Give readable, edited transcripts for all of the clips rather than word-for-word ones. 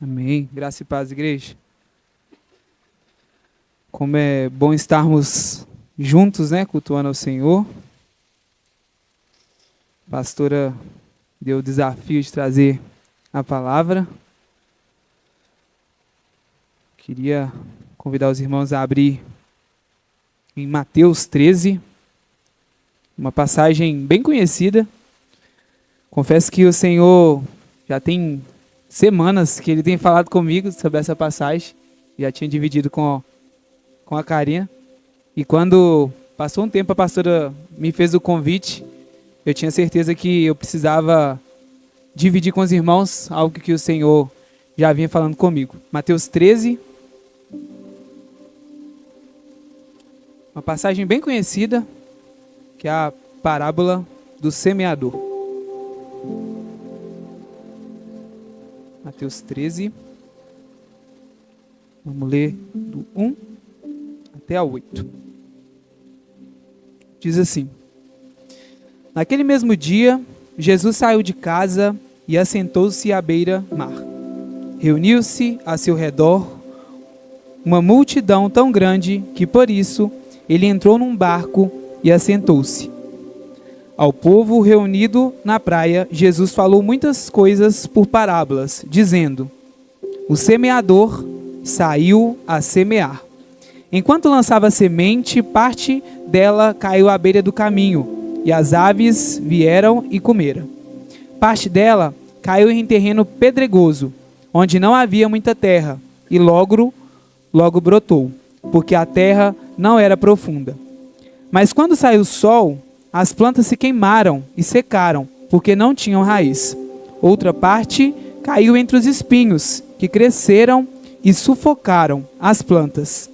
Amém. Graça e paz, igreja. Como é bom estarmos juntos, né, cultuando ao Senhor. A pastora deu o desafio de trazer a palavra. Queria convidar os irmãos a abrir em Mateus 13, uma passagem bem conhecida. Confesso que o Senhor já tem semanas que ele tem falado comigo sobre essa passagem. Já tinha dividido com a Karina. E quando passou um tempo, a pastora me fez o convite. Eu tinha certeza que eu precisava dividir com os irmãos algo que o Senhor já vinha falando comigo. Mateus 13. Uma passagem bem conhecida, que é a parábola do semeador. Mateus 13. Vamos ler do 1 até a 8. Diz assim: Naquele mesmo dia, Jesus saiu de casa e assentou-se à beira-mar. Reuniu-se a seu redor uma multidão tão grande que, por isso, ele entrou num barco e assentou-se. Ao povo reunido na praia, Jesus falou muitas coisas por parábolas, dizendo: O semeador saiu a semear. Enquanto lançava semente, parte dela caiu à beira do caminho, e as aves vieram e comeram. Parte dela caiu em terreno pedregoso, onde não havia muita terra, e logo brotou, porque a terra não era profunda. Mas quando saiu o sol, as plantas se queimaram e secaram, porque não tinham raiz. Outra parte caiu entre os espinhos, que cresceram e sufocaram as plantas.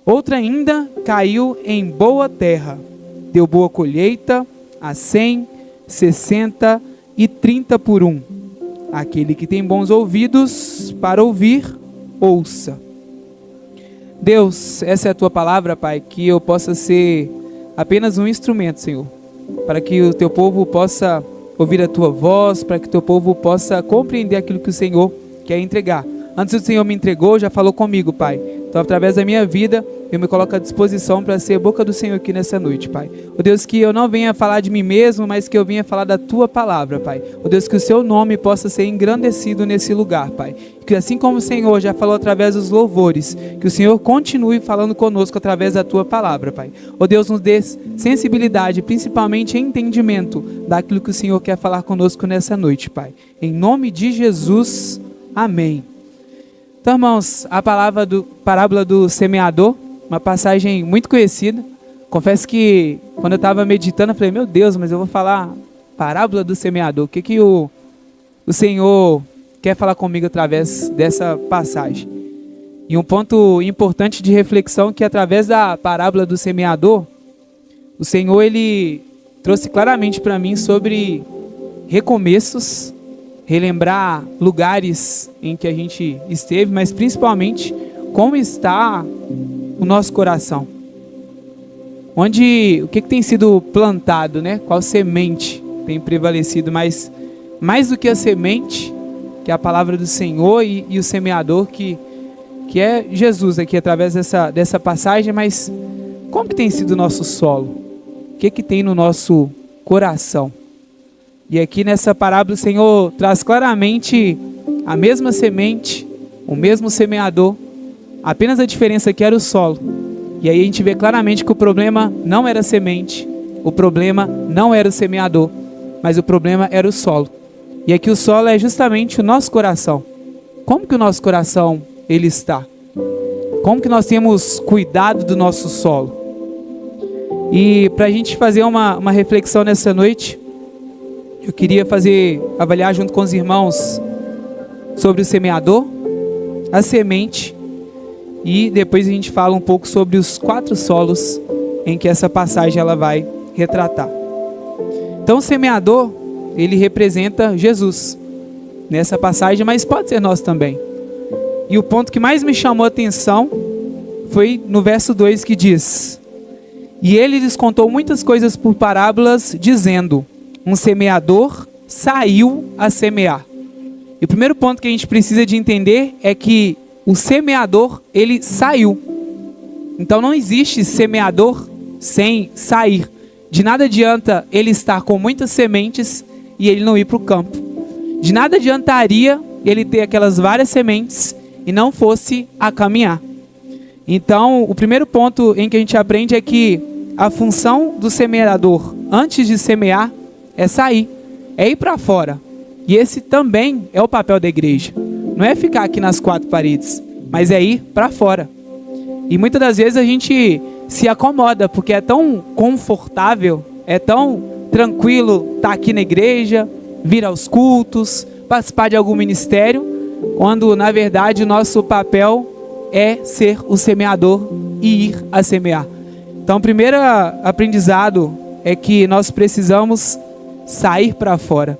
Outra ainda caiu em boa terra, deu boa colheita, a 100, 60 e 30 por 1. Aquele que tem bons ouvidos para ouvir, ouça. Deus, essa é a tua palavra, Pai, que eu possa ser apenas um instrumento, Senhor, para que o teu povo possa ouvir a tua voz, para que o teu povo possa compreender aquilo que o Senhor quer entregar. Antes o Senhor me entregou, já falou comigo, Pai. Então, através da minha vida, eu me coloco à disposição para ser a boca do Senhor aqui nessa noite, Pai. Ó Deus, que eu não venha falar de mim mesmo, mas que eu venha falar da tua palavra, Pai. Ó Deus, que o seu nome possa ser engrandecido nesse lugar, Pai. Que assim como o Senhor já falou através dos louvores, que o Senhor continue falando conosco através da tua palavra, Pai. Ó Deus, nos dê sensibilidade, principalmente entendimento daquilo que o Senhor quer falar conosco nessa noite, Pai. Em nome de Jesus, amém. Então, irmãos, a parábola do semeador, uma passagem muito conhecida. Confesso que quando eu estava meditando, eu falei, meu Deus, mas eu vou falar parábola do semeador. O que o Senhor quer falar comigo através dessa passagem? E um ponto importante de reflexão que através da parábola do semeador, o Senhor ele trouxe claramente para mim sobre recomeços, relembrar lugares em que a gente esteve, mas principalmente como está o nosso coração. O que tem sido plantado, né? Qual semente tem prevalecido, mas mais do que a semente, que é a palavra do Senhor e o semeador, que é Jesus aqui através dessa passagem, mas como que tem sido o nosso solo? O que tem no nosso coração? E aqui nessa parábola o Senhor traz claramente a mesma semente, o mesmo semeador, apenas a diferença aqui era o solo. E aí a gente vê claramente que o problema não era a semente, o problema não era o semeador, mas o problema era o solo. E aqui o solo é justamente o nosso coração. Como que o nosso coração ele está? Como que nós temos cuidado do nosso solo? E para a gente fazer uma reflexão nessa noite, eu queria avaliar junto com os irmãos sobre o semeador, a semente, e depois a gente fala um pouco sobre os 4 solos em que essa passagem ela vai retratar. Então o semeador, ele representa Jesus nessa passagem, mas pode ser nós também. E o ponto que mais me chamou a atenção foi no verso 2 que diz: E ele lhes contou muitas coisas por parábolas, dizendo: Um semeador saiu a semear. E o primeiro ponto que a gente precisa de entender é que o semeador, ele saiu. Então não existe semeador sem sair. De nada adianta ele estar com muitas sementes e ele não ir para o campo. De nada adiantaria ele ter aquelas várias sementes e não fosse a caminhar. Então, o primeiro ponto em que a gente aprende é que a função do semeador, antes de semear, é sair, é ir para fora. E esse também é o papel da igreja. Não é ficar aqui nas quatro paredes, mas é ir para fora. E muitas das vezes a gente se acomoda, porque é tão confortável, é tão tranquilo estar aqui na igreja, vir aos cultos, participar de algum ministério, quando na verdade o nosso papel é ser o semeador e ir a semear. Então o primeiro aprendizado é que nós precisamos sair para fora.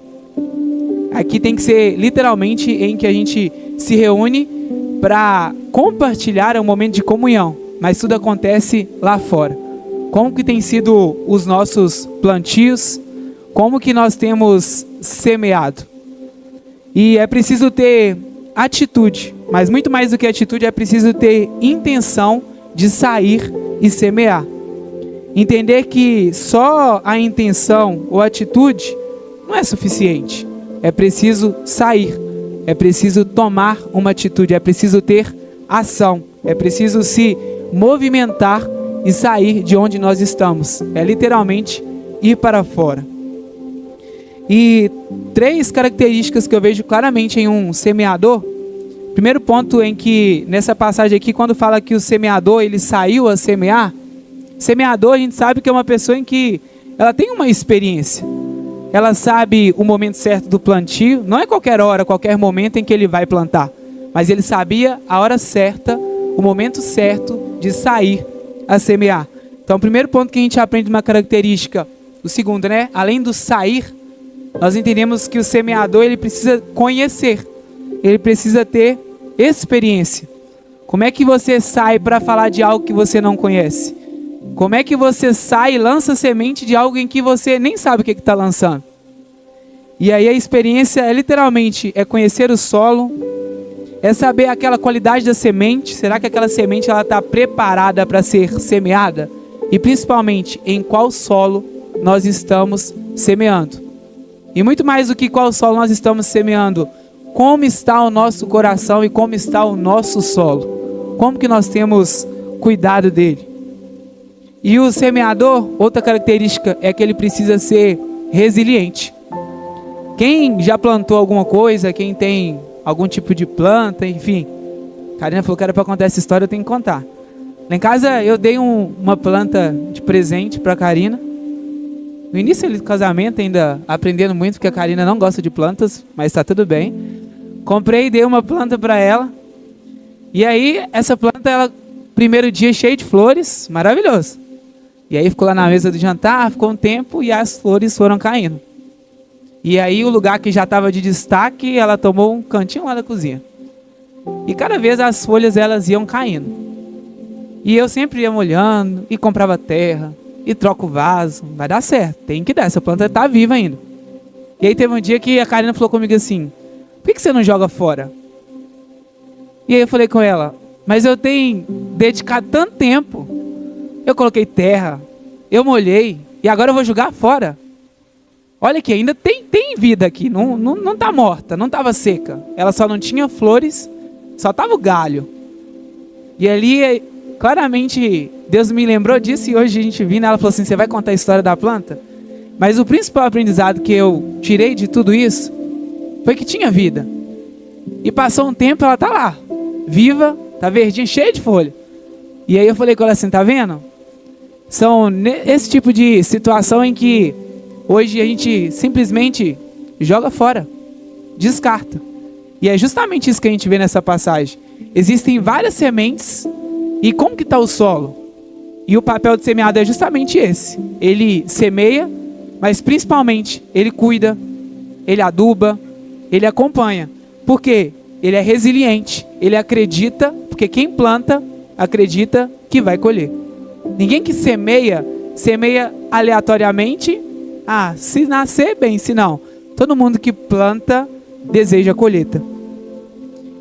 Aqui tem que ser literalmente em que a gente se reúne para compartilhar um momento de comunhão, mas tudo acontece lá fora. Como que tem sido os nossos plantios? Como que nós temos semeado? E é preciso ter atitude, mas muito mais do que atitude, é preciso ter intenção de sair e semear. Entender que só a intenção ou atitude não é suficiente. É preciso sair, é preciso tomar uma atitude, é preciso ter ação, é preciso se movimentar e sair de onde nós estamos. É literalmente ir para fora. E 3 características que eu vejo claramente em um semeador. Primeiro ponto em que, nessa passagem aqui, quando fala que o semeador, ele saiu a semear, semeador a gente sabe que é uma pessoa em que ela tem uma experiência. Ela sabe o momento certo do plantio, não é qualquer hora, qualquer momento em que ele vai plantar, mas ele sabia a hora certa, o momento certo de sair a semear. Então, o primeiro ponto que a gente aprende uma característica, o segundo, né? Além do sair, nós entendemos que o semeador, ele precisa conhecer, ele precisa ter experiência. Como é que você sai para falar de algo que você não conhece? Como é que você sai e lança semente de algo em que você nem sabe o que está lançando? E aí a experiência é literalmente conhecer o solo, é saber aquela qualidade da semente. Será que aquela semente está preparada para ser semeada? E principalmente, em qual solo nós estamos semeando? E muito mais do que qual solo nós estamos semeando, como está o nosso coração e como está o nosso solo? Como que nós temos cuidado dele? E o semeador, outra característica é que ele precisa ser resiliente. Quem já plantou alguma coisa, quem tem algum tipo de planta, enfim. Karina falou que era para contar essa história, eu tenho que contar. Lá em casa eu dei uma planta de presente para a Karina. No início do casamento, ainda aprendendo muito, porque a Karina não gosta de plantas, mas está tudo bem. Comprei e dei uma planta para ela. E aí, essa planta, ela, primeiro dia cheio de flores, maravilhoso. E aí ficou lá na mesa do jantar, ficou um tempo e as flores foram caindo. E aí o lugar que já estava de destaque, ela tomou um cantinho lá da cozinha. E cada vez as folhas elas iam caindo. E eu sempre ia molhando e comprava terra e troco o vaso. Vai dar certo, tem que dar, essa planta está viva ainda. E aí teve um dia que a Karina falou comigo assim: por que você não joga fora? E aí eu falei com ela: mas eu tenho dedicado tanto tempo. Eu coloquei terra, eu molhei e agora eu vou jogar fora. Olha aqui, ainda tem vida aqui, não tá morta, não estava seca. Ela só não tinha flores, só estava o galho. E ali, claramente, Deus me lembrou disso e hoje a gente vindo, ela falou assim: você vai contar a história da planta? Mas o principal aprendizado que eu tirei de tudo isso foi que tinha vida. E passou um tempo, ela tá lá, viva, tá verdinha, cheia de folha. E aí eu falei com ela assim: tá vendo? São esse tipo de situação em que hoje a gente simplesmente joga fora, descarta. E é justamente isso que a gente vê nessa passagem. Existem várias sementes. E como que está o solo? E o papel do semeado é justamente esse. Ele semeia, mas principalmente ele cuida, ele aduba, ele acompanha. Por quê? Ele é resiliente, ele acredita, porque quem planta acredita que vai colher. Ninguém que semeia aleatoriamente. Ah, se nascer, bem, se não. Todo mundo que planta deseja a colheita.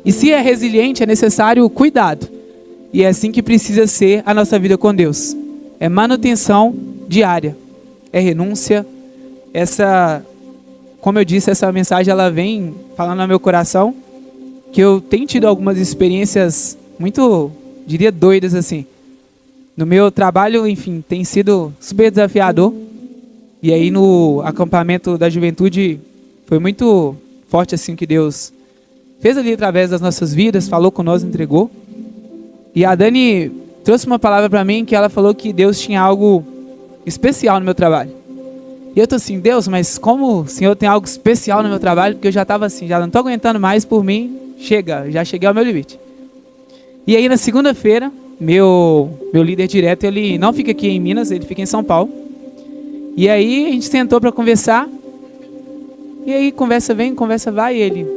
E se é resiliente, é necessário cuidado. E é assim que precisa ser a nossa vida com Deus. É manutenção diária. É renúncia. Como eu disse, essa mensagem ela vem falando no meu coração, que eu tenho tido algumas experiências muito, diria, doidas assim. No meu trabalho, enfim, tem sido super desafiador. E aí no acampamento da juventude foi muito forte assim que Deus fez ali através das nossas vidas, falou com nós, entregou. E a Dani trouxe uma palavra para mim que ela falou que Deus tinha algo especial no meu trabalho. E eu tô assim, Deus, mas como o Senhor tem algo especial no meu trabalho? Porque eu já tava assim, já não tô aguentando mais por mim, já cheguei ao meu limite. E aí na segunda-feira, meu líder direto, ele não fica aqui em Minas, ele fica em São Paulo. E aí a gente sentou para conversar. E aí conversa vem, conversa vai, e ele,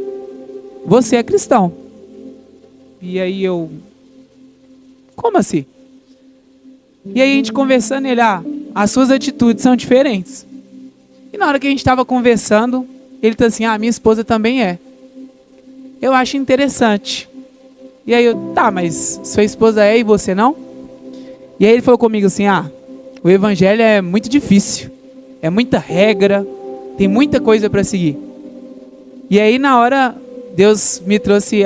você é cristão. E aí eu, como assim? E aí a gente conversando, ele, as suas atitudes são diferentes. E na hora que a gente estava conversando, ele tá assim, minha esposa também é. Eu acho interessante. E aí eu, tá, mas sua esposa é e você não? E aí ele falou comigo assim, o evangelho é muito difícil. É muita regra, tem muita coisa para seguir. E aí na hora, Deus me trouxe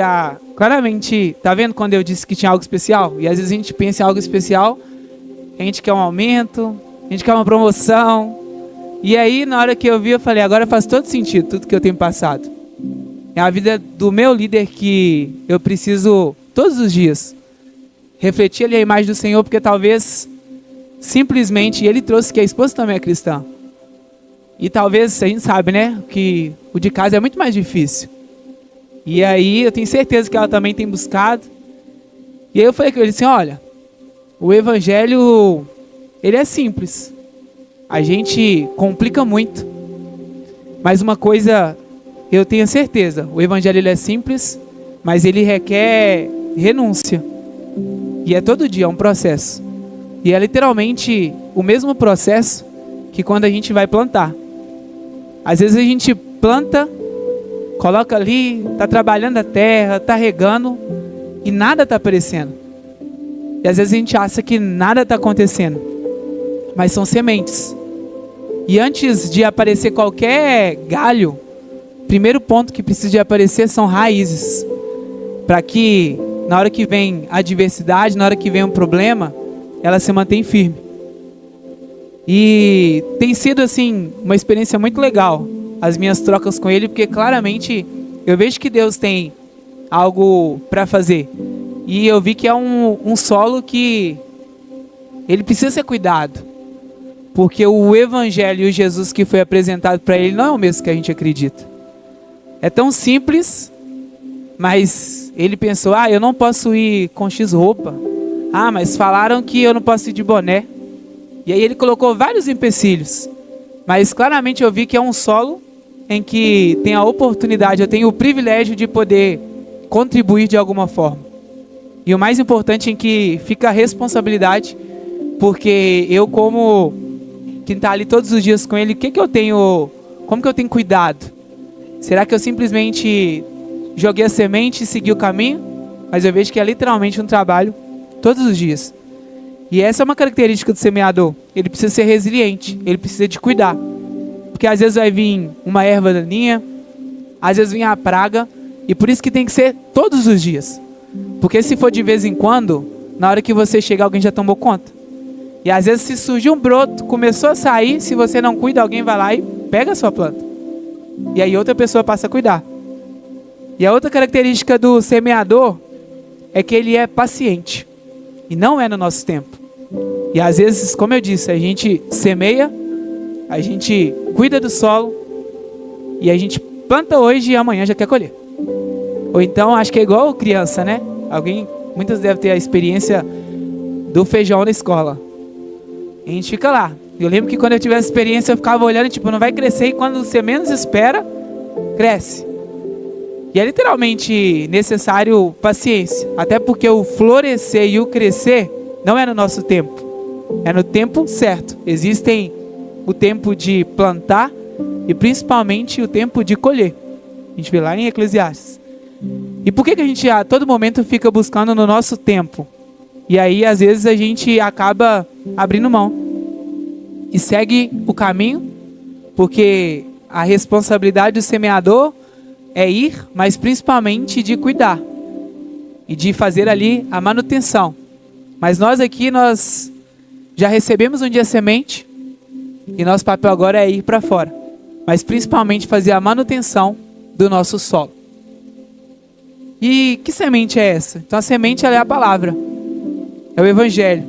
claramente, tá vendo quando eu disse que tinha algo especial? E às vezes a gente pensa em algo especial, a gente quer um aumento, a gente quer uma promoção. E aí na hora que eu vi, eu falei, agora faz todo sentido tudo que eu tenho passado. É a vida do meu líder que eu preciso, todos os dias, refletir ali a imagem do Senhor, porque talvez, simplesmente, ele trouxe que a esposa também é cristã. E talvez, a gente sabe, né, que o de casa é muito mais difícil. E aí, eu tenho certeza que ela também tem buscado. E aí eu falei com ele assim, olha, o evangelho, ele é simples. A gente complica muito. Mas uma coisa, eu tenho certeza, o evangelho ele é simples, mas ele requer renúncia. E é todo dia, é um processo. E é literalmente o mesmo processo que quando a gente vai plantar. Às vezes a gente planta, coloca ali, está trabalhando a terra, está regando e nada está aparecendo. E às vezes a gente acha que nada está acontecendo. Mas são sementes. E antes de aparecer qualquer galho, o primeiro ponto que precisa de aparecer são raízes. Para que na hora que vem a adversidade, na hora que vem um problema, ela se mantém firme. E tem sido assim uma experiência muito legal as minhas trocas com ele, porque claramente eu vejo que Deus tem algo para fazer. E eu vi que é um solo que ele precisa ser cuidado. Porque o evangelho e o Jesus que foi apresentado para ele não é o mesmo que a gente acredita. É tão simples, mas ele pensou, eu não posso ir com X roupa. Mas falaram que eu não posso ir de boné. E aí ele colocou vários empecilhos. Mas claramente eu vi que é um solo em que tem a oportunidade, eu tenho o privilégio de poder contribuir de alguma forma. E o mais importante é que fica a responsabilidade, porque eu como quem está ali todos os dias com ele, como que eu tenho cuidado? Será que eu simplesmente joguei a semente e segui o caminho? Mas eu vejo que é literalmente um trabalho todos os dias. E essa é uma característica do semeador. Ele precisa ser resiliente, ele precisa de cuidar. Porque às vezes vai vir uma erva daninha, às vezes vem a praga, e por isso que tem que ser todos os dias. Porque se for de vez em quando, na hora que você chegar, alguém já tomou conta. E às vezes se surgiu um broto, começou a sair, se você não cuida, alguém vai lá e pega a sua planta. E aí outra pessoa passa a cuidar. E a outra característica do semeador é que ele é paciente. E não é no nosso tempo. E às vezes, como eu disse, a gente semeia, a gente cuida do solo, e a gente planta hoje e amanhã já quer colher. Ou então, acho que é igual criança, né? Muitas devem ter a experiência do feijão na escola. A gente fica lá. Eu lembro que quando eu tive essa experiência, eu ficava olhando, não vai crescer, e quando você menos espera, cresce. E é literalmente necessário paciência. Até porque o florescer e o crescer não é no nosso tempo. É no tempo certo. Existem o tempo de plantar e principalmente o tempo de colher. gente vê lá em Eclesiastes. E por que a gente a todo momento fica buscando no nosso tempo? E aí, às vezes, a gente acaba abrindo mão e segue o caminho, porque a responsabilidade do semeador é ir, mas principalmente de cuidar e de fazer ali a manutenção. Mas nós aqui, nós já recebemos um dia a semente e nosso papel agora é ir para fora, mas principalmente fazer a manutenção do nosso solo. E que semente é essa? Então a semente, ela é a palavra, é o evangelho.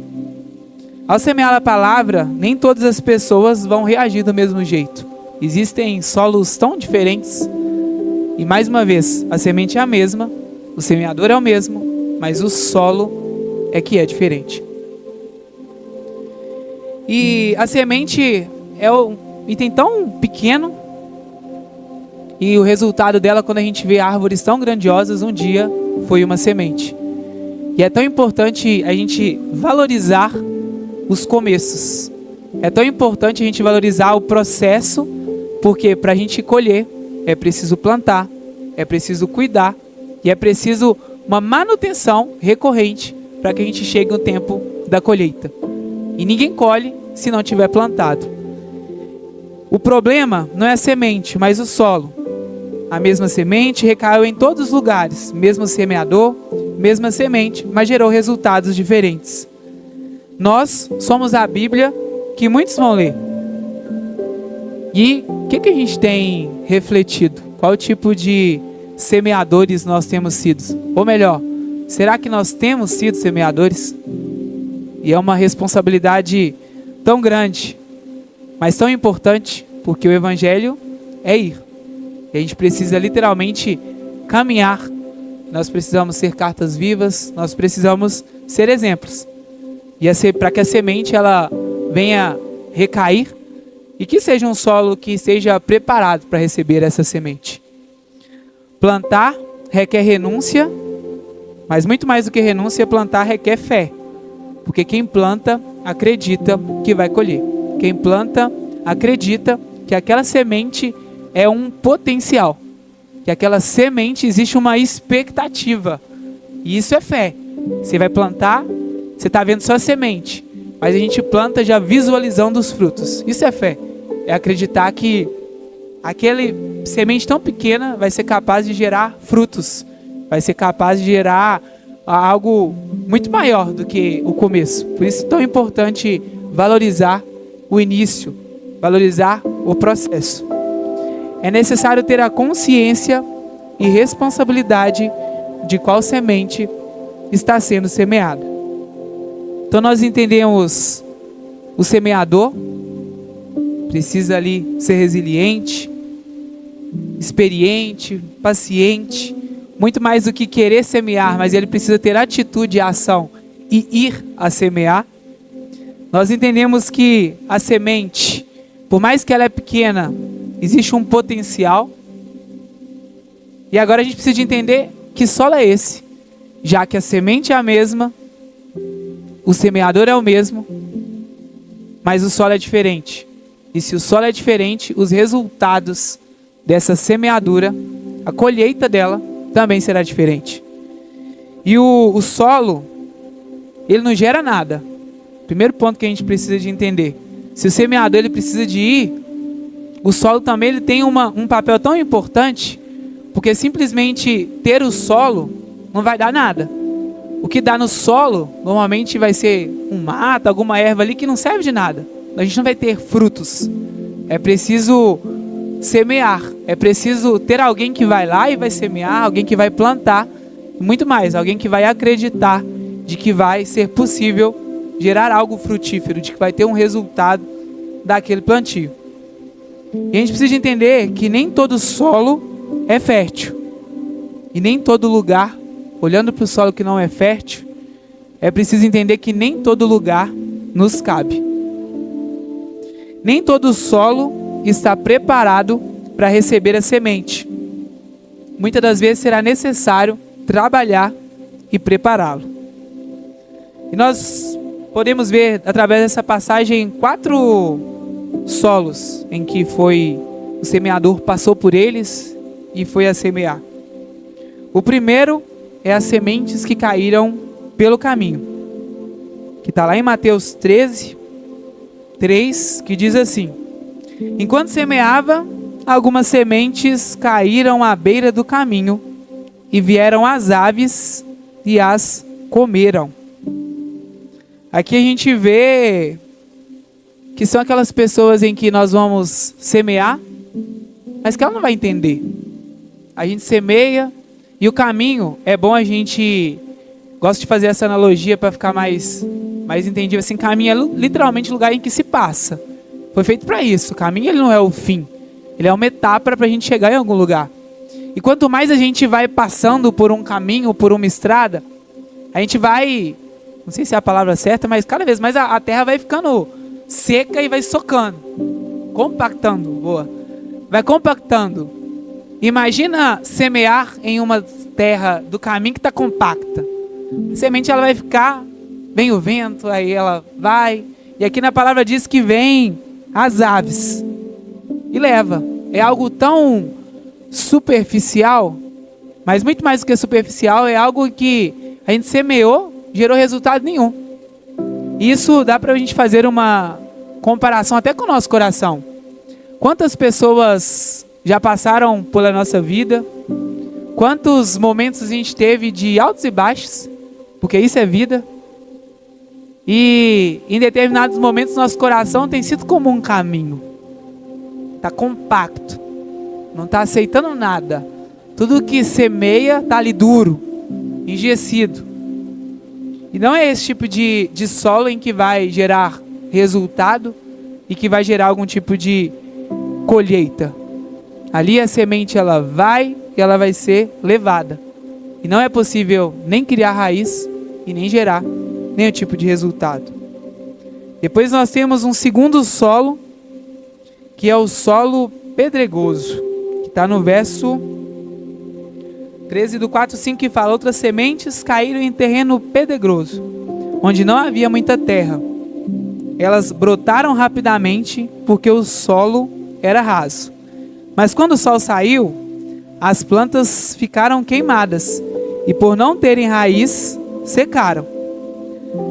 Ao semear a palavra, nem todas as pessoas vão reagir do mesmo jeito. Existem solos tão diferentes. E mais uma vez, a semente é a mesma, o semeador é o mesmo, mas o solo é que é diferente. E a semente é um item tão pequeno, e o resultado dela, quando a gente vê árvores tão grandiosas, um dia foi uma semente. E é tão importante a gente valorizar os começos. É tão importante a gente valorizar o processo, porque para a gente colher é preciso plantar, é preciso cuidar e é preciso uma manutenção recorrente para que a gente chegue no tempo da colheita. E ninguém colhe se não tiver plantado. O problema não é a semente, mas o solo. A mesma semente recaiu em todos os lugares, mesmo semeador, mesma semente, mas gerou resultados diferentes. Nós somos a Bíblia que muitos vão ler. E o que a gente tem refletido? Qual tipo de semeadores nós temos sido? Ou melhor, será que nós temos sido semeadores? E é uma responsabilidade tão grande, mas tão importante, porque o evangelho é ir. E a gente precisa literalmente caminhar. Nós precisamos ser cartas vivas, nós precisamos ser exemplos. E para que a semente ela venha recair e que seja um solo que esteja preparado para receber essa semente. Plantar requer renúncia, mas muito mais do que renúncia, plantar requer fé. Porque quem planta acredita que vai colher. Quem planta acredita que aquela semente é um potencial. Que aquela semente existe uma expectativa. E isso é fé. Você vai plantar, você está vendo só a semente, mas a gente planta já visualizando os frutos. Isso é fé. É acreditar que aquele semente tão pequena vai ser capaz de gerar frutos. Vai ser capaz de gerar algo muito maior do que o começo. Por isso é tão importante valorizar o início, valorizar o processo. É necessário ter a consciência e responsabilidade de qual semente está sendo semeada. Então nós entendemos o semeador, precisa ali ser resiliente, experiente, paciente, muito mais do que querer semear, mas ele precisa ter atitude e ação e ir a semear. Nós entendemos que a semente, por mais que ela é pequena, existe um potencial. E agora a gente precisa de entender que solo é esse, já que a semente é a mesma, o semeador é o mesmo, mas o solo é diferente. E se o solo é diferente, os resultados dessa semeadura, a colheita dela, também será diferente. E o solo, ele não gera nada. Primeiro ponto que a gente precisa de entender. Se o semeador ele precisa de ir, o solo também ele tem um papel tão importante, porque simplesmente ter o solo não vai dar nada. O que dá no solo, normalmente vai ser um mato, alguma erva ali que não serve de nada. A gente não vai ter frutos. É preciso semear. É preciso ter alguém que vai lá e vai semear, alguém que vai plantar. E muito mais, alguém que vai acreditar de que vai ser possível gerar algo frutífero, de que vai ter um resultado daquele plantio. E a gente precisa entender que nem todo solo é fértil. E nem todo lugar, olhando para o solo que não é fértil, é preciso entender que nem todo lugar nos cabe. Nem todo solo está preparado para receber a semente. Muitas das vezes será necessário trabalhar e prepará-lo. E nós podemos ver através dessa passagem 4 solos em que o semeador passou por eles e foi a semear. O primeiro é as sementes que caíram pelo caminho, que está lá em Mateus 13, 3, que diz assim: enquanto semeava, algumas sementes caíram à beira do caminho, e vieram as aves e as comeram. Aqui a gente vê que são aquelas pessoas em que nós vamos semear, mas que ela não vai entender. A gente semeia, e o caminho, é bom a gente, gosto de fazer essa analogia para ficar mais entendível, assim, caminho é literalmente o lugar em que se passa. Foi feito para isso. O caminho, ele não é o fim, ele é uma etapa para a gente chegar em algum lugar. E quanto mais a gente vai passando por um caminho, por uma estrada, a gente vai, não sei se é a palavra certa, mas cada vez mais a terra vai ficando seca e vai socando, compactando, boa. Vai compactando. Imagina semear em uma terra do caminho que está compacta. A semente, ela vai ficar, vem o vento, aí ela vai, e aqui na palavra diz que vem as aves e leva. É algo tão superficial, mas muito mais do que superficial, é algo que a gente semeou, gerou resultado nenhum. Isso dá para a gente fazer uma comparação até com o nosso coração. Quantas pessoas já passaram pela nossa vida? Quantos momentos a gente teve de altos e baixos? Porque isso é vida. E em determinados momentos nosso coração tem sido como um caminho. Está compacto. Não está aceitando nada. Tudo que semeia está ali duro, enrijecido. E não é esse tipo de solo em que vai gerar resultado e que vai gerar algum tipo de colheita. Ali a semente, ela vai e ela vai ser levada. E não é possível nem criar raiz e nem gerar nenhum tipo de resultado. Depois nós temos um segundo solo, que é o solo pedregoso, que está no verso 13 do 4:5, que fala: outras sementes caíram em terreno pedregoso, onde não havia muita terra. Elas brotaram rapidamente, porque o solo era raso. Mas quando o sol saiu, as plantas ficaram queimadas, e por não terem raiz, secaram.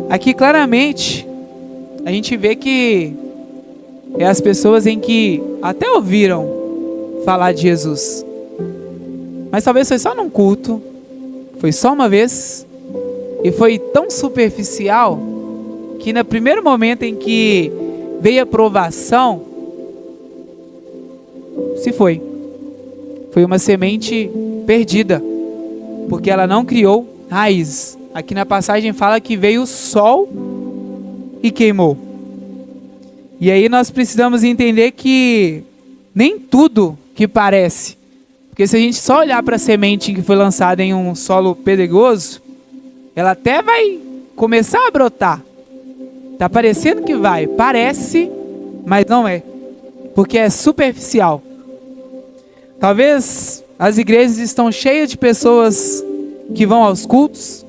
Aqui claramente a gente vê que é as pessoas em que até ouviram falar de Jesus, mas talvez foi só num culto, foi só uma vez, e foi tão superficial que no primeiro momento em que veio a provação, se foi. Foi uma semente perdida, porque ela não criou raiz. Aqui na passagem fala que veio o sol e queimou. E aí nós precisamos entender que nem tudo que parece, porque se a gente só olhar para a semente que foi lançada em um solo pedregoso, ela até vai começar a brotar. Tá parecendo que vai, parece, mas não é, porque é superficial. Talvez as igrejas estão cheias de pessoas que vão aos cultos,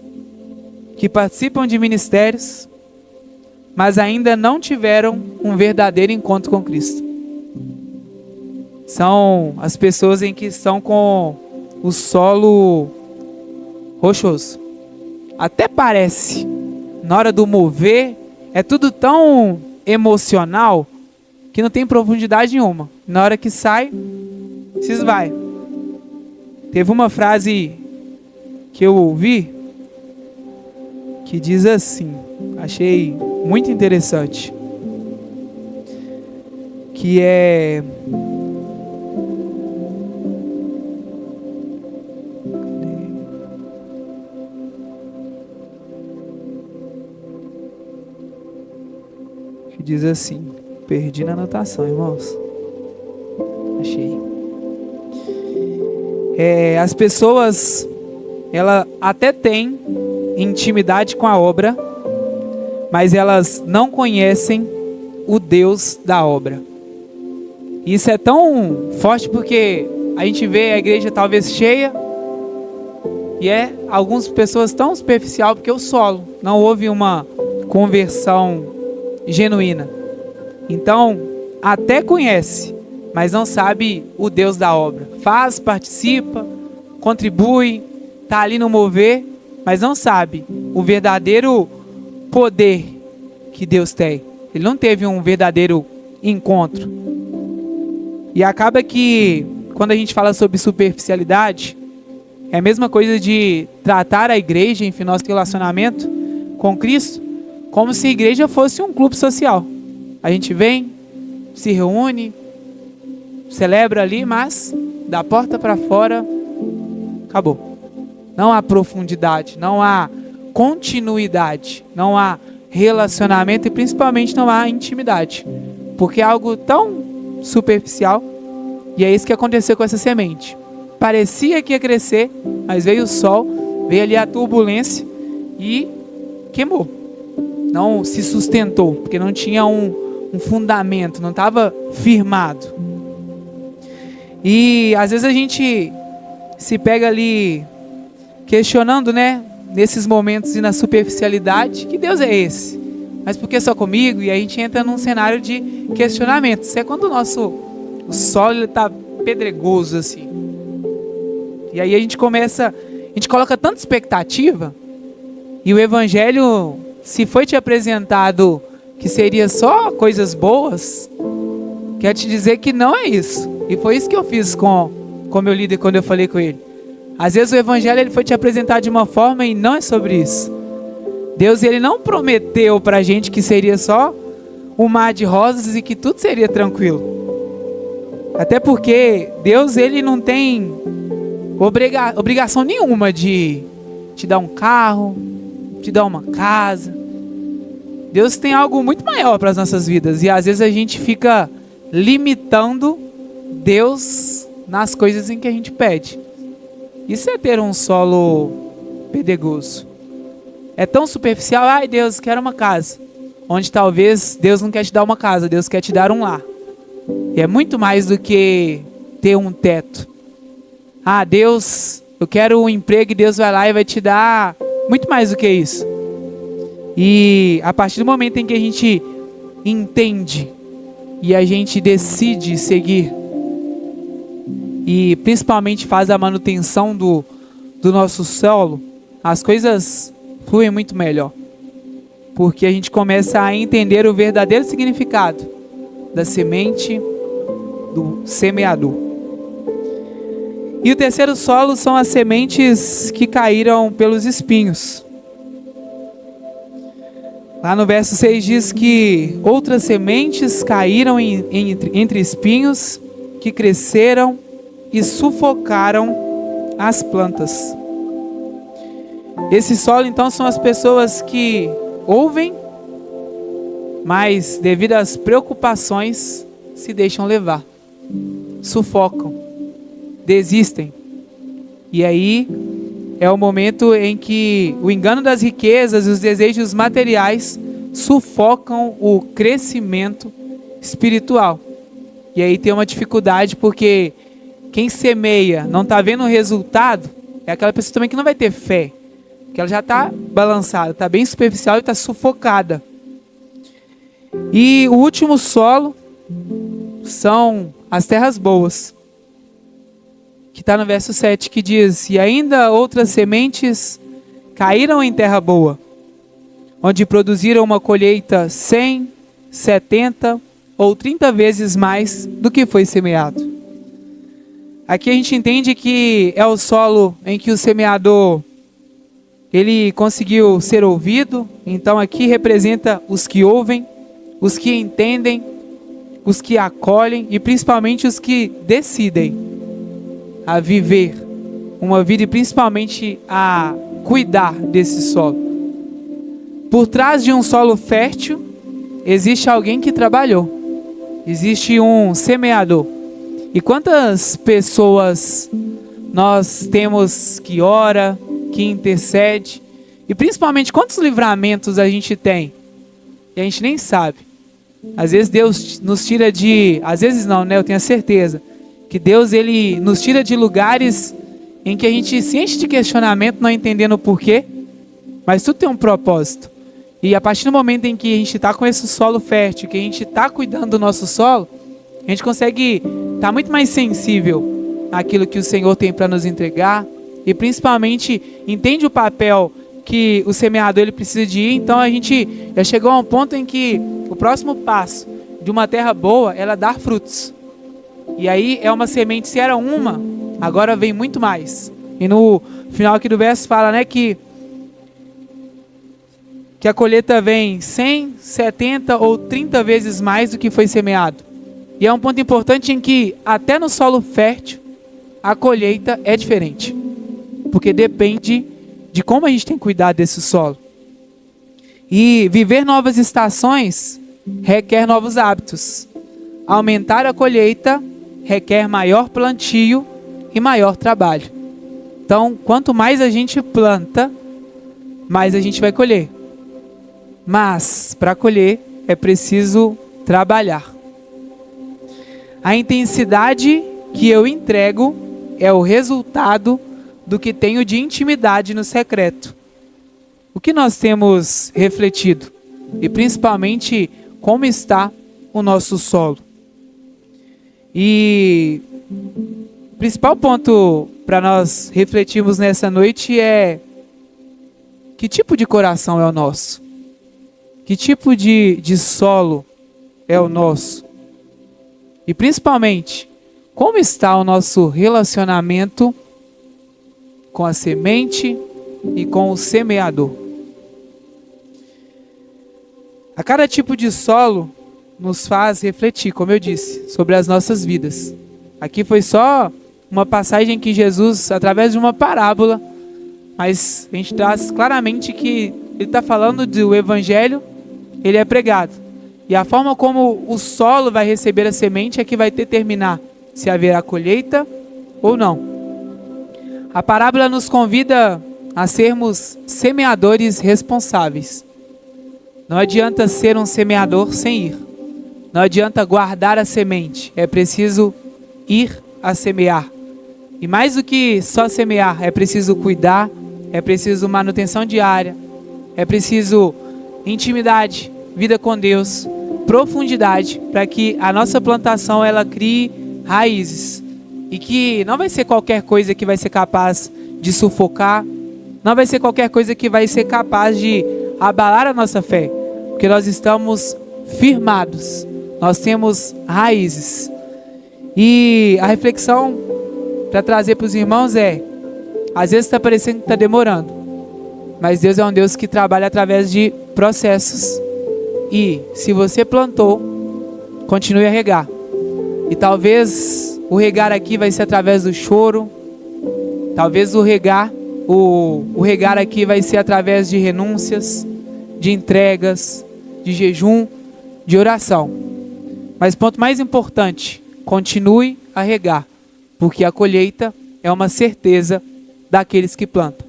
que participam de ministérios, mas ainda não tiveram um verdadeiro encontro com Cristo. São as pessoas em que estão com o solo rochoso. Até parece, na hora do mover, é tudo tão emocional que não tem profundidade nenhuma. Na hora que sai, se esvai. Teve uma frase que eu ouvi que diz assim, achei muito interessante, que é: que diz assim, perdi na anotação, irmãos. Achei. As pessoas, ela até tem intimidade com a obra, mas elas não conhecem o Deus da obra. Isso é tão forte porque a gente vê a igreja talvez cheia e algumas pessoas tão superficial porque o solo não houve uma conversão genuína. Então até conhece, mas não sabe o Deus da obra. Faz, participa, contribui, está ali no mover, mas não sabe o verdadeiro poder que Deus tem. Ele não teve um verdadeiro encontro. E acaba que, quando a gente fala sobre superficialidade, é a mesma coisa de tratar a igreja, enfim, nosso relacionamento com Cristo, como se a igreja fosse um clube social. A gente vem, se reúne, celebra ali, mas da porta para fora, acabou. Não há profundidade, não há continuidade, não há relacionamento e principalmente não há intimidade. Porque é algo tão superficial, e é isso que aconteceu com essa semente. Parecia que ia crescer, mas veio o sol, veio ali a turbulência e queimou. Não se sustentou, porque não tinha um fundamento, não estava firmado. E às vezes a gente se pega ali questionando, né, nesses momentos e na superficialidade, que Deus é esse? Mas por que só comigo? E aí a gente entra num cenário de questionamento. Isso é quando o solo está pedregoso assim. E aí a gente coloca tanta expectativa, e o evangelho, se foi te apresentado que seria só coisas boas, quer te dizer que não é isso. E foi isso que eu fiz com meu líder quando eu falei com ele. Às vezes o evangelho ele foi te apresentado de uma forma e não é sobre isso. Deus ele não prometeu pra gente que seria só um mar de rosas e que tudo seria tranquilo. Até porque Deus ele não tem obrigação nenhuma de te dar um carro, te dar uma casa. Deus tem algo muito maior para as nossas vidas. E às vezes a gente fica limitando Deus nas coisas em que a gente pede. Isso é ter um solo pedregoso. É tão superficial. Ai Deus, quero uma casa. Onde talvez Deus não quer te dar uma casa, Deus quer te dar um lar. E é muito mais do que ter um teto. Ah Deus, eu quero um emprego e Deus vai lá e vai te dar muito mais do que isso. E a partir do momento em que a gente entende e a gente decide seguir e principalmente faz a manutenção do nosso solo, as coisas fluem muito melhor. Porque a gente começa a entender o verdadeiro significado da semente do semeador. E o terceiro solo são as sementes que caíram pelos espinhos. Lá no verso 6 diz que outras sementes caíram entre espinhos que cresceram e sufocaram as plantas. Esse solo então são as pessoas que ouvem, mas devido às preocupações se deixam levar, sufocam, desistem. E aí é o momento em que o engano das riquezas e os desejos materiais sufocam o crescimento espiritual. E aí tem uma dificuldade, porque quem semeia não está vendo o resultado, é aquela pessoa também que não vai ter fé, que ela já está balançada, está bem superficial e está sufocada. E o último solo são as terras boas, que está no verso 7, que diz: e ainda outras sementes caíram em terra boa, onde produziram uma colheita 100, 70 ou 30 vezes mais do que foi semeado. Aqui a gente entende que é o solo em que o semeador ele conseguiu ser ouvido. Então aqui representa os que ouvem, os que entendem, os que acolhem e principalmente os que decidem a viver uma vida e principalmente a cuidar desse solo. Por trás de um solo fértil existe alguém que trabalhou, existe um semeador. E quantas pessoas nós temos que ora, que intercede, e principalmente quantos livramentos a gente tem e a gente nem sabe. Às vezes Deus nos tira de... Às vezes não, né? Eu tenho a certeza que Deus ele nos tira de lugares em que a gente se enche de questionamento, não entendendo o porquê, mas tudo tem um propósito. E a partir do momento em que a gente está com esse solo fértil, que a gente está cuidando do nosso solo, a gente consegue estar muito mais sensível àquilo que o Senhor tem para nos entregar e principalmente entende o papel que o semeador ele precisa de ir. Então a gente já chegou a um ponto em que o próximo passo de uma terra boa, ela dá frutos. E aí é uma semente, se era uma, agora vem muito mais. E no final aqui do verso fala, né, que a colheita vem 100, 70 ou 30 vezes mais do que foi semeado. E é um ponto importante em que até no solo fértil a colheita é diferente. Porque depende de como a gente tem cuidado desse solo. E viver novas estações requer novos hábitos. Aumentar a colheita requer maior plantio e maior trabalho. Então, quanto mais a gente planta, mais a gente vai colher. Mas, para colher, é preciso trabalhar. A intensidade que eu entrego é o resultado do que tenho de intimidade no secreto. O que nós temos refletido? E principalmente, como está o nosso solo? E o principal ponto para nós refletirmos nessa noite é: que tipo de coração é o nosso? Que tipo de solo é o nosso? E principalmente, como está o nosso relacionamento com a semente e com o semeador? A cada tipo de solo nos faz refletir, como eu disse, sobre as nossas vidas. Aqui foi só uma passagem que Jesus, através de uma parábola, mas a gente traz claramente que ele está falando do evangelho, ele é pregado. E a forma como o solo vai receber a semente é que vai determinar se haverá colheita ou não. A parábola nos convida a sermos semeadores responsáveis. Não adianta ser um semeador sem ir. Não adianta guardar a semente. É preciso ir a semear. E mais do que só semear, é preciso cuidar, é preciso manutenção diária, é preciso intimidade, vida com Deus, profundidade, para que a nossa plantação ela crie raízes. E que não vai ser qualquer coisa que vai ser capaz de sufocar, não vai ser qualquer coisa que vai ser capaz de abalar a nossa fé, porque nós estamos firmados, nós temos raízes. E a reflexão para trazer para os irmãos é: às vezes está parecendo que está demorando, mas Deus é um Deus que trabalha através de processos. E se você plantou, continue a regar. E talvez o regar aqui vai ser através do choro, talvez o regar aqui vai ser através de renúncias, de entregas, de jejum, de oração. Mas ponto mais importante, continue a regar, porque a colheita é uma certeza daqueles que plantam.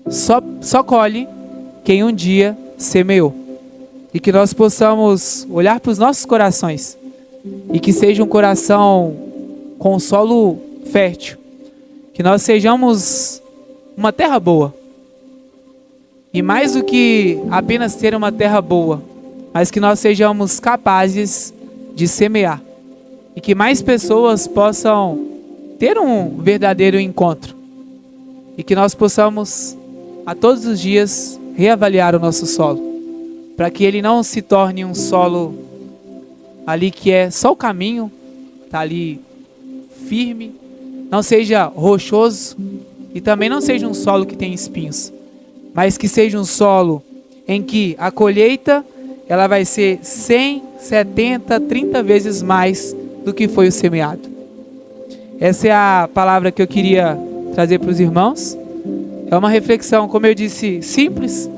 Só colhe quem um dia semeou. E que nós possamos olhar para os nossos corações e que seja um coração com solo fértil. Que nós sejamos uma terra boa. E mais do que apenas ter uma terra boa, mas que nós sejamos capazes de semear. E que mais pessoas possam ter um verdadeiro encontro. E que nós possamos, a todos os dias, reavaliar o nosso solo. Para que ele não se torne um solo ali que é só o caminho, está ali firme, não seja rochoso e também não seja um solo que tem espinhos, mas que seja um solo em que a colheita ela vai ser 100, 70, 30 vezes mais do que foi o semeado. Essa é a palavra que eu queria trazer para os irmãos. É uma reflexão, como eu disse, simples,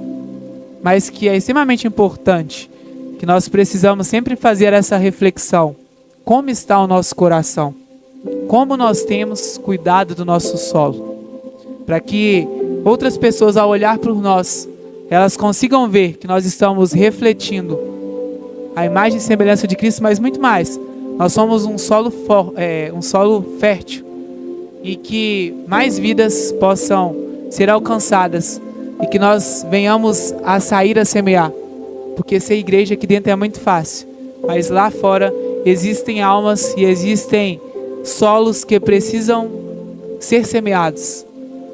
mas que é extremamente importante, que nós precisamos sempre fazer essa reflexão. Como está o nosso coração? Como nós temos cuidado do nosso solo? Para que outras pessoas, ao olhar por nós, elas consigam ver que nós estamos refletindo a imagem e semelhança de Cristo, mas muito mais. Nós somos um solo fértil e que mais vidas possam ser alcançadas e que nós venhamos a sair a semear, porque ser igreja aqui dentro é muito fácil, mas lá fora existem almas e existem solos que precisam ser semeados,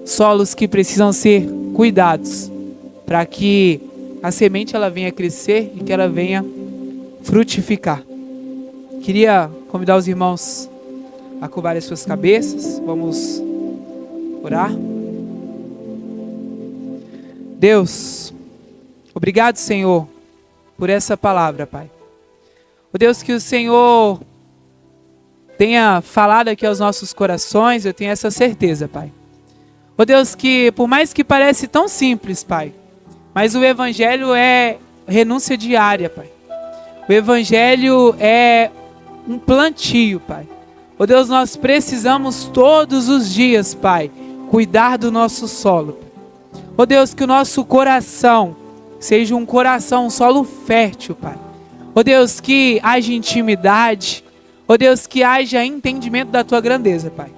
solos que precisam ser cuidados, para que a semente ela venha crescer e que ela venha frutificar. Queria convidar os irmãos a curvarem as suas cabeças. Vamos orar. Deus, obrigado, Senhor, por essa palavra, Pai. Ó Deus, que o Senhor tenha falado aqui aos nossos corações, eu tenho essa certeza, Pai. Ó Deus, que por mais que pareça tão simples, Pai, mas o Evangelho é renúncia diária, Pai. O Evangelho é um plantio, Pai. Ó Deus, nós precisamos todos os dias, Pai, cuidar do nosso solo. Ó Deus, que o nosso coração seja um coração, um solo fértil, Pai. Ó Deus, que haja intimidade. Ó Deus, que haja entendimento da Tua grandeza, Pai.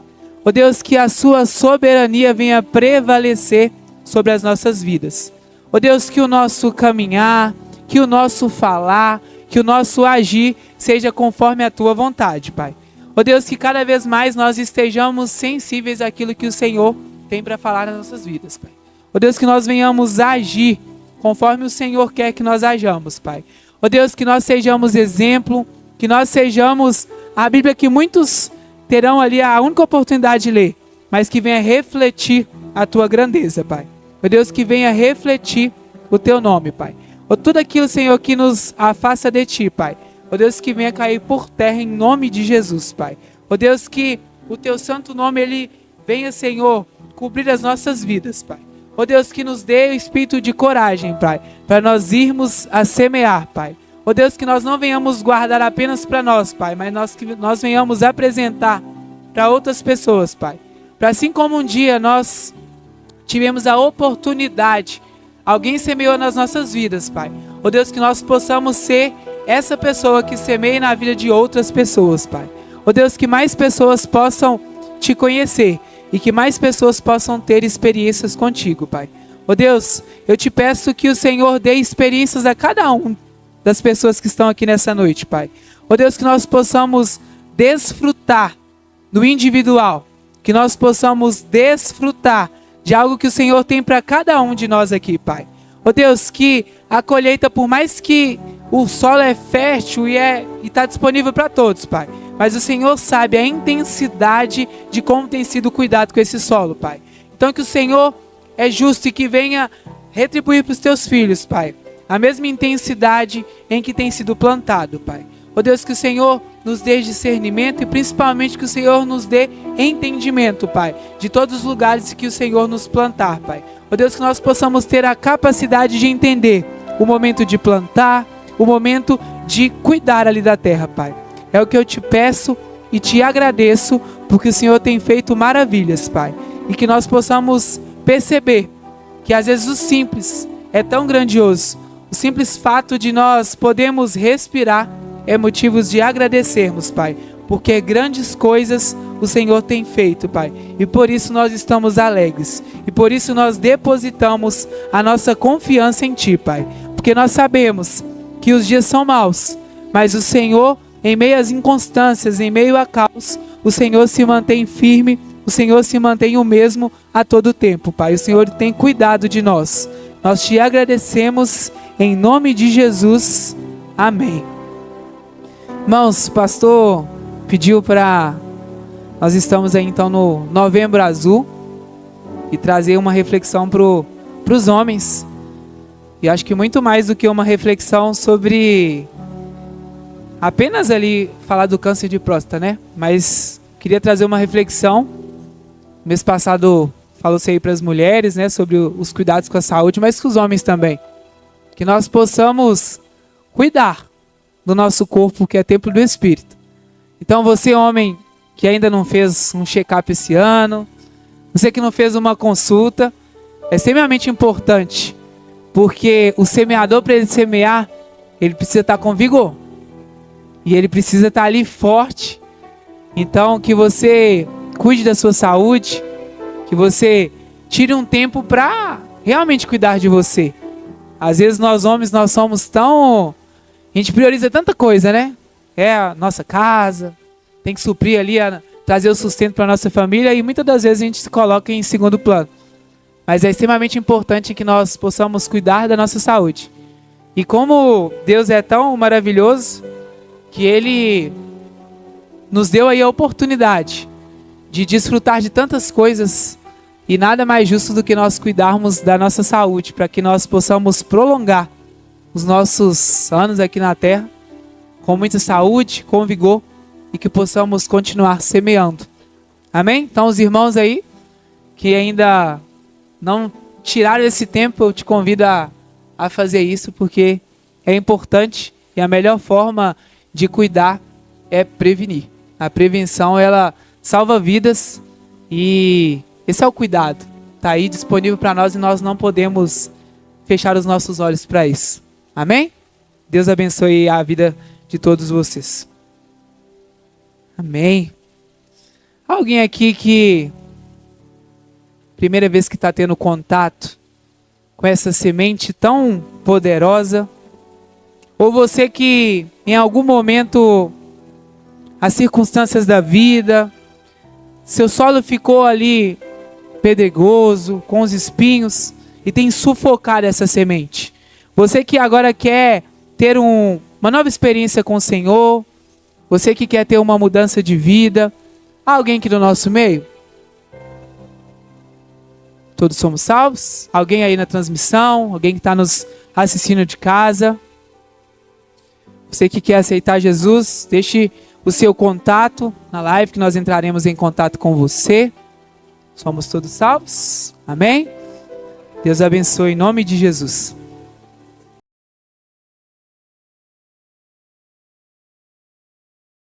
Ó Deus, que a Sua soberania venha prevalecer sobre as nossas vidas. Ó Deus, que o nosso caminhar, que o nosso falar, que o nosso agir seja conforme a Tua vontade, Pai. Ó Deus, que cada vez mais nós estejamos sensíveis àquilo que o Senhor tem para falar nas nossas vidas, Pai. Ó Deus, que nós venhamos agir conforme o Senhor quer que nós hajamos, Pai. Ó Deus, que nós sejamos exemplo, que nós sejamos a Bíblia que muitos terão ali a única oportunidade de ler, mas que venha refletir a Tua grandeza, Pai. Ó Deus, que venha refletir o Teu nome, Pai. Ó tudo aquilo, Senhor, que nos afasta de Ti, Pai. Ó Deus, que venha cair por terra em nome de Jesus, Pai. Ó Deus, que o Teu santo nome, Ele venha, Senhor, cobrir as nossas vidas, Pai. Ó Deus, que nos dê o espírito de coragem, Pai, para nós irmos a semear, Pai. Ó Deus, que nós não venhamos guardar apenas para nós, Pai, mas que nós venhamos apresentar para outras pessoas, Pai. Para assim como um dia nós tivemos a oportunidade, alguém semeou nas nossas vidas, Pai. Ó Deus, que nós possamos ser essa pessoa que semeia na vida de outras pessoas, Pai. Ó Deus, que mais pessoas possam Te conhecer e que mais pessoas possam ter experiências contigo, Pai. Ó Deus, eu Te peço que o Senhor dê experiências a cada um das pessoas que estão aqui nessa noite, Pai. Ó Deus, que nós possamos desfrutar do individual, que nós possamos desfrutar de algo que o Senhor tem para cada um de nós aqui, Pai. Ó Deus, que a colheita, por mais que o solo é fértil e está disponível para todos, Pai, mas o Senhor sabe a intensidade de como tem sido cuidado com esse solo, Pai. Então que o Senhor é justo e que venha retribuir para os Teus filhos, Pai, a mesma intensidade em que tem sido plantado, Pai. Ó Deus, que o Senhor nos dê discernimento e principalmente que o Senhor nos dê entendimento, Pai, de todos os lugares que o Senhor nos plantar, Pai. Ó Deus, que nós possamos ter a capacidade de entender o momento de plantar, o momento de cuidar ali da terra, Pai. É o que eu Te peço e Te agradeço, porque o Senhor tem feito maravilhas, Pai. E que nós possamos perceber que às vezes o simples é tão grandioso. O simples fato de nós podermos respirar é motivo de agradecermos, Pai. Porque grandes coisas o Senhor tem feito, Pai. E por isso nós estamos alegres. E por isso nós depositamos a nossa confiança em Ti, Pai. Porque nós sabemos que os dias são maus, mas o Senhor, em meio às inconstâncias, em meio a caos, o Senhor se mantém firme, o Senhor se mantém o mesmo a todo tempo, Pai. O Senhor tem cuidado de nós. Nós Te agradecemos em nome de Jesus. Amém. Irmãos, o pastor pediu para... Nós estamos aí então no Novembro Azul e trazer uma reflexão para os homens. E acho que muito mais do que uma reflexão sobre apenas ali falar do câncer de próstata, né? Mas queria trazer uma reflexão. Mês passado falou-se aí para as mulheres, né? Sobre os cuidados com a saúde, mas com os homens também. Que nós possamos cuidar do nosso corpo, que é templo do Espírito. Então você, homem, que ainda não fez um check-up esse ano, você que não fez uma consulta, é extremamente importante. Porque o semeador, para ele semear, ele precisa estar com vigor. E ele precisa estar ali forte. Então, que você cuide da sua saúde. Que você tire um tempo para realmente cuidar de você. Às vezes nós homens, nós somos tão... A gente prioriza tanta coisa, né? é a nossa casa, tem que suprir ali, trazer o sustento para a nossa família, e muitas das vezes a gente se coloca em segundo plano. Mas é extremamente importante que nós possamos cuidar da nossa saúde. E como Deus é tão maravilhoso, que Ele nos deu aí a oportunidade de desfrutar de tantas coisas, e nada mais justo do que nós cuidarmos da nossa saúde, para que nós possamos prolongar os nossos anos aqui na Terra, com muita saúde, com vigor, e que possamos continuar semeando. Amém? Então os irmãos aí, que ainda não tiraram esse tempo, eu te convido a fazer isso, porque é importante, e a melhor forma de cuidar é prevenir. A prevenção, ela salva vidas, e esse é o cuidado. Está aí disponível para nós, e nós não podemos fechar os nossos olhos para isso. Amém? Deus abençoe a vida de todos vocês. Amém. Alguém aqui que primeira vez que está tendo contato com essa semente tão poderosa, ou você que em algum momento as circunstâncias da vida, seu solo ficou ali pedregoso, com os espinhos, e tem sufocado essa semente. Você que agora quer ter uma nova experiência com o Senhor, você que quer ter uma mudança de vida, há alguém aqui do nosso meio? Todos somos salvos? Alguém aí na transmissão? Alguém que está nos assistindo de casa? Você que quer aceitar Jesus, deixe o seu contato na live, que nós entraremos em contato com você. Somos todos salvos? Amém? Deus abençoe em nome de Jesus.